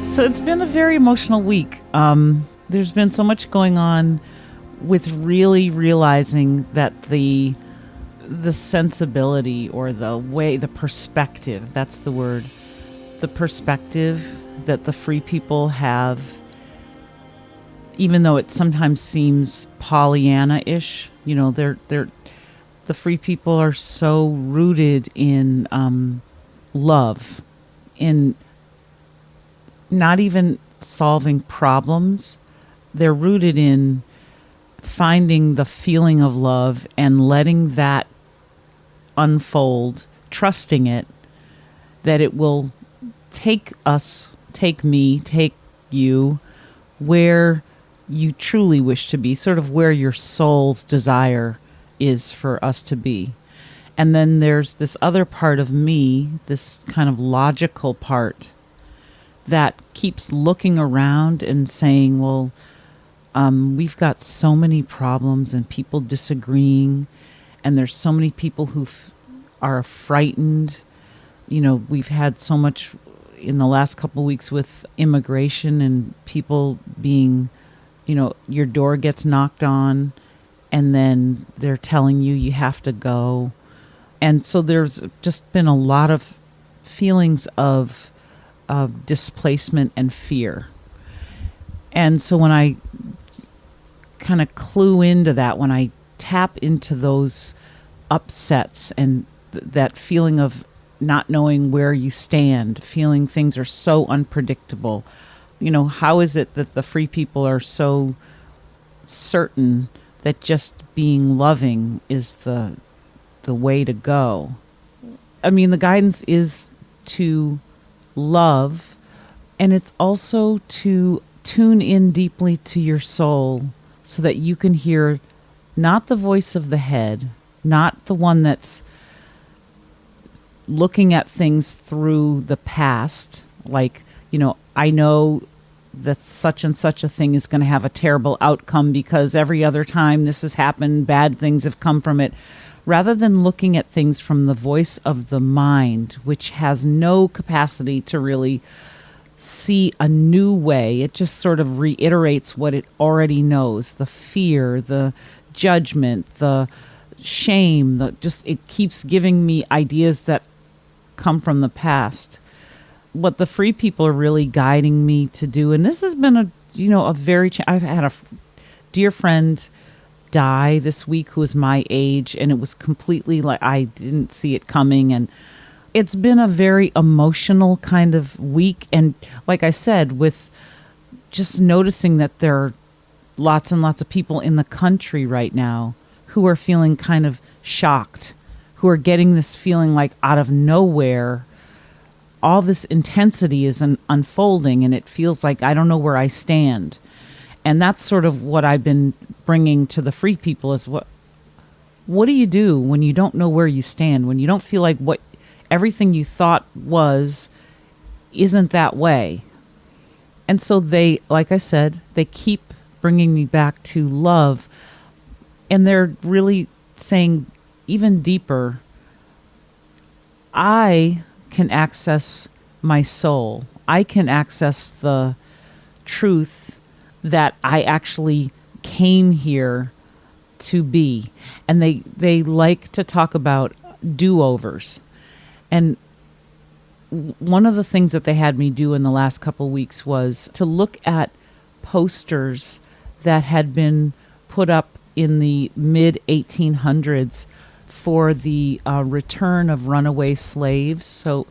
So it's been a very emotional week. There's been so much going on with really realizing that the sensibility or the way, the perspective, that's the word, the perspective that the free people have, even though it sometimes seems Pollyanna-ish, the free people are so rooted in love, in not even solving problems. They're rooted in finding the feeling of love and letting that unfold, trusting it, that it will take us, take me, take you where you truly wish to be, sort of where your soul's desire is for us to be. And then there's this other part of me, this kind of logical part that keeps looking around and saying, well, we've got so many problems and people disagreeing, and there's so many people who are frightened. We've had so much in the last couple of weeks with immigration and people being, your door gets knocked on and then they're telling you have to go. And so there's just been a lot of feelings of displacement and fear. And so when I kind of clue into that, when I tap into those upsets and that feeling of not knowing where you stand, feeling things are so unpredictable, how is it that the free people are so certain that just being loving is the way to go? I mean, the guidance is to love, and it's also to tune in deeply to your soul so that you can hear not the voice of the head, not the one that's looking at things through the past, like, I know that such and such a thing is going to have a terrible outcome because every other time this has happened, bad things have come from it. Rather than looking at things from the voice of the mind, which has no capacity to really see a new way, it just sort of reiterates what it already knows. The fear, the judgment, the shame, it keeps giving me ideas that come from the past. What the free people are really guiding me to do, and this has been I've had a dear friend die this week who was my age, and it was completely like I didn't see it coming, and it's been a very emotional kind of week. And like I said, with just noticing that there are lots and lots of people in the country right now who are feeling kind of shocked, who are getting this feeling like out of nowhere all this intensity is unfolding, and it feels like I don't know where I stand. And that's sort of what I've been bringing to the free people is what do you do when you don't know where you stand, when you don't feel like what everything you thought was isn't that way? And so they, like I said, they keep bringing me back to love, and they're really saying even deeper, I can access my soul. I can access the truth that I actually came here to be. And they like to talk about do-overs. And one of the things that they had me do in the last couple weeks was to look at posters that had been put up in the mid-1800s for the return of runaway slaves. So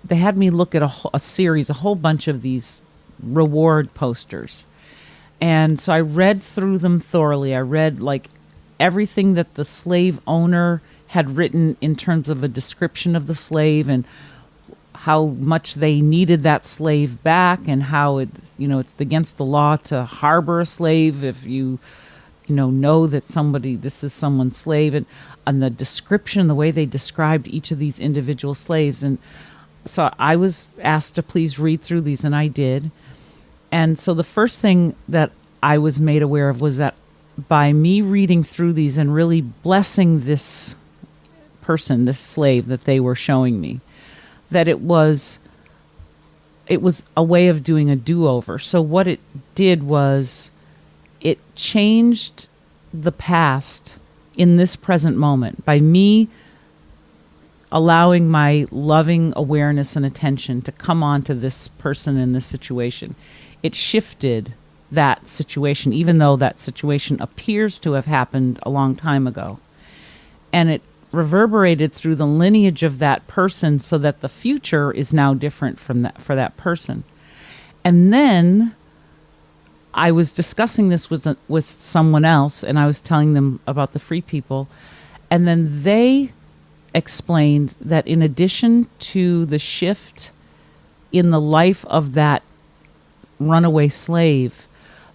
they had me look at a whole bunch of these reward posters. And so I read through them thoroughly. I read like everything that the slave owner had written in terms of a description of the slave and how much they needed that slave back, and how it's against the law to harbor a slave if you know that this is someone's slave, and the description, the way they described each of these individual slaves. And so I was asked to please read through these, and I did. And so the first thing that I was made aware of was that by me reading through these and really blessing this person, this slave that they were showing me, that it was it was a way of doing a do-over. So what it did was it changed the past in this present moment by me allowing my loving awareness and attention to come on to this person in this situation. It shifted that situation, even though that situation appears to have happened a long time ago. And it reverberated through the lineage of that person so that the future is now different from that for that person. And then I was discussing this with someone else, and I was telling them about the free people, and then they explained that in addition to the shift in the life of that runaway slave,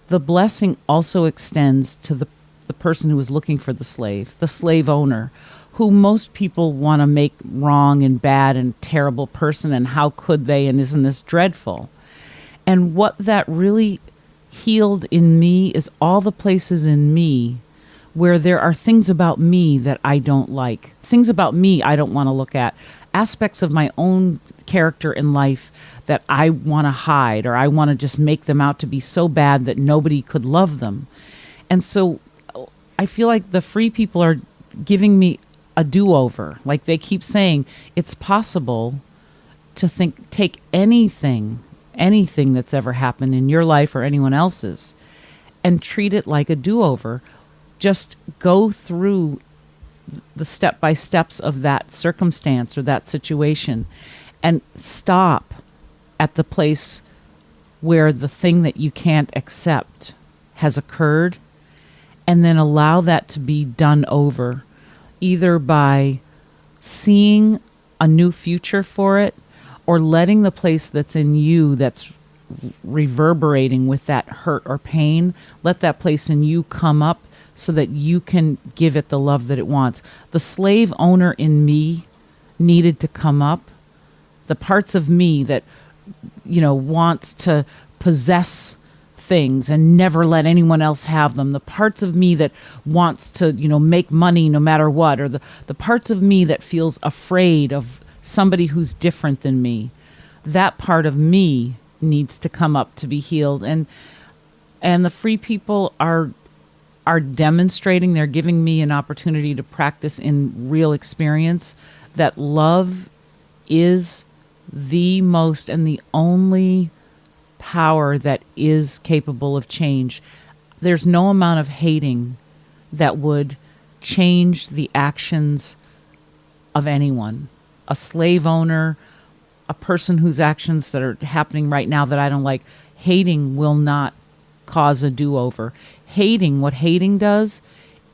the blessing also extends to the person who was looking for the slave owner, who most people want to make wrong and bad and terrible person, and how could they, and isn't this dreadful? And what that really healed in me is all the places in me where there are things about me that I don't like, things about me I don't want to look at, aspects of my own character in life that I want to hide, or I want to just make them out to be so bad that nobody could love them. And so I feel like the free people are giving me a do-over. Like they keep saying, it's possible to take anything that's ever happened in your life or anyone else's, and treat it like a do-over. Just go through the step-by-steps of that circumstance or that situation and stop at the place where the thing that you can't accept has occurred, and then allow that to be done over, either by seeing a new future for it or letting the place that's in you that's reverberating with that hurt or pain, let that place in you come up so that you can give it the love that it wants. The slave owner in me needed to come up. The parts of me that, wants to possess things and never let anyone else have them. The parts of me that wants to, make money no matter what, or the parts of me that feels afraid of somebody who's different than me. That part of me needs to come up to be healed. And the free people are demonstrating, they're giving me an opportunity to practice in real experience that love is the most and the only power that is capable of change. There's no amount of hating that would change the actions of anyone. A slave owner, a person whose actions that are happening right now that I don't like, hating will not cause a do-over. What hating does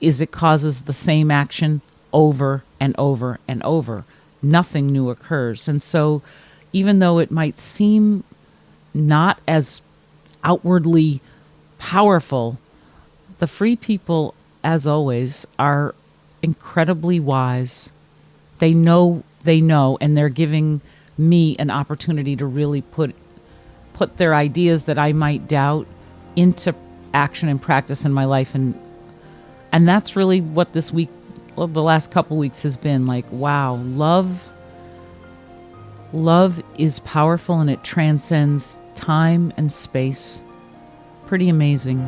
is it causes the same action over and over and over. Nothing new occurs. And so even though it might seem not as outwardly powerful, the free people, as always, are incredibly wise. They know, and they're giving me an opportunity to really put their ideas that I might doubt into action and practice in my life. And that's really what this week, well, the last couple weeks has been like, wow, love is powerful and it transcends time and space. Pretty amazing.